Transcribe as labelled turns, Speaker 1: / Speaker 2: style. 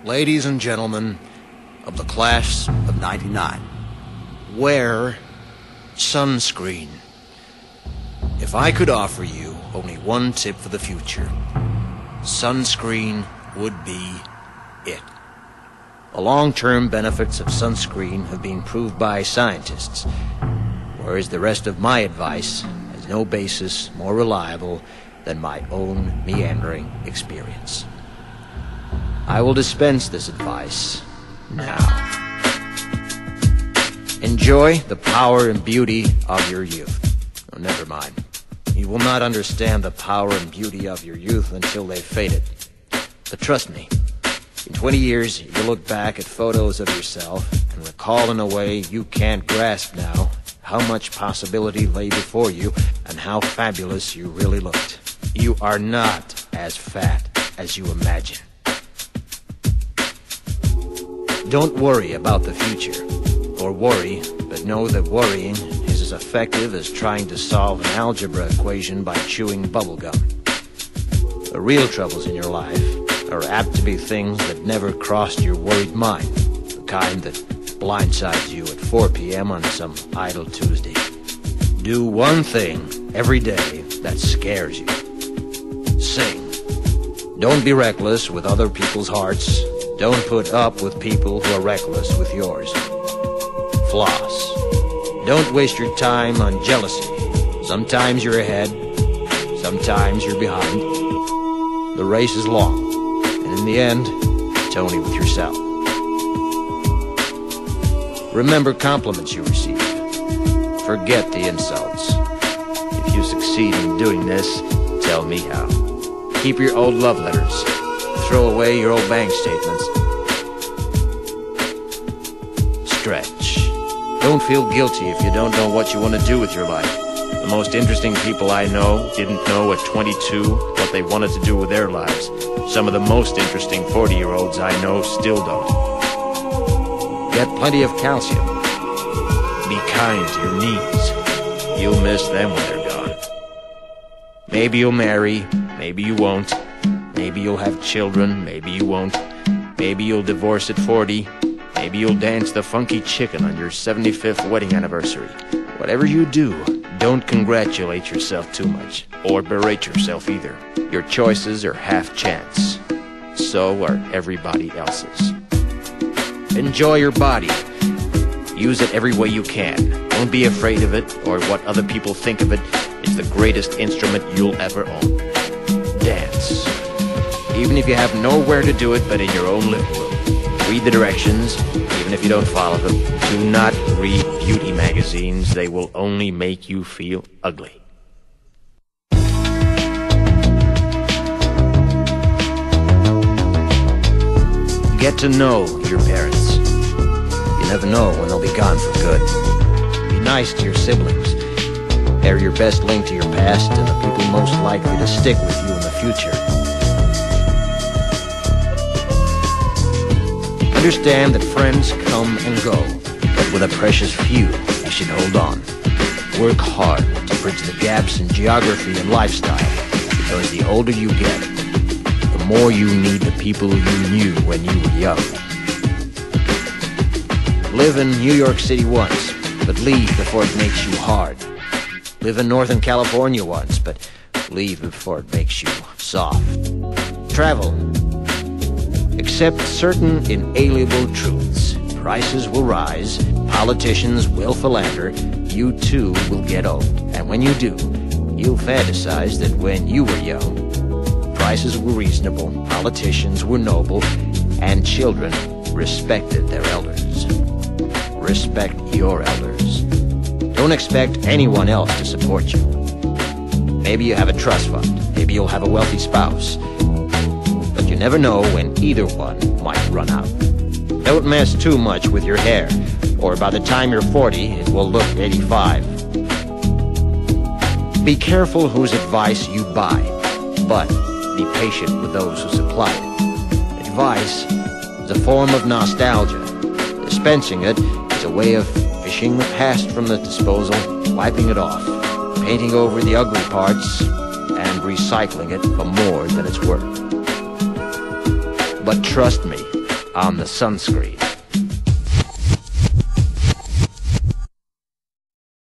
Speaker 1: Ladies and gentlemen of the class of '99, wear sunscreen. If I could offer you only one tip for the future, sunscreen would be it. The long-term benefits of sunscreen have been proved by scientists, whereas the rest of my advice has no basis more reliable than my own meandering experience. I will dispense this advice now. Enjoy the power and beauty of your youth. Oh, never mind. You will not understand the power and beauty of your youth until they've faded. But trust me, in 20 years, you'll look back at photos of yourself and recall in a way you can't grasp now how much possibility lay before you and how fabulous you really looked. You are not as fat as you imagine. Don't worry about the future, or worry, but know that worrying is as effective as trying to solve an algebra equation by chewing bubblegum. The real troubles in your life are apt to be things that never crossed your worried mind, the kind that blindsides you at 4 p.m. on some idle Tuesday. Do one thing every day that scares you. Sing. Don't be reckless with other people's hearts. Don't put up with people who are reckless with yours. Floss. Don't waste your time on jealousy. Sometimes you're ahead, sometimes you're behind. The race is long, and in the end, it's only with yourself. Remember compliments you receive. Forget the insults. If you succeed in doing this, tell me how. Keep your old love letters. Throw away your old bank statements. Stretch. Don't feel guilty if you don't know what you want to do with your life. The most interesting people I know didn't know at 22 what they wanted to do with their lives. Some of the most interesting 40-year-olds I know still don't. Get plenty of calcium. Be kind to your knees. You'll miss them when they're gone. Maybe you'll marry, maybe you won't. Maybe you'll have children, maybe you won't. Maybe you'll divorce at 40. Maybe you'll dance the funky chicken on your 75th wedding anniversary. Whatever you do, don't congratulate yourself too much, or berate yourself either. Your choices are half chance. So are everybody else's. Enjoy your body. Use it every way you can. Don't be afraid of it, or what other people think of it. It's the greatest instrument you'll ever own. Dance. Even if you have nowhere to do it but in your own living room. Read the directions, even if you don't follow them. Do not read beauty magazines. They will only make you feel ugly. Get to know your parents. You never know when they'll be gone for good. Be nice to your siblings. They're your best link to your past and the people most likely to stick with you in the future. Understand that friends come and go, but with a precious few, you should hold on. Work hard to bridge the gaps in geography and lifestyle, because the older you get, the more you need the people you knew when you were young. Live in New York City once, but leave before it makes you hard. Live in Northern California once, but leave before it makes you soft. Travel. Accept certain inalienable truths. Prices will rise, politicians will philander, you too will get old. And when you do, you'll fantasize that when you were young, prices were reasonable, politicians were noble, and children respected their elders. Respect your elders. Don't expect anyone else to support you. Maybe you have a trust fund, maybe you'll have a wealthy spouse. But you never know when either one might run out. Don't mess too much with your hair, or by the time you're 40, it will look 85. Be careful whose advice you buy, but be patient with those who supply it. Advice is a form of nostalgia. Dispensing it is a way of fishing the past from the disposal, wiping it off, painting over the ugly parts, and recycling it for more than it's worth. But trust me, on the sunscreen.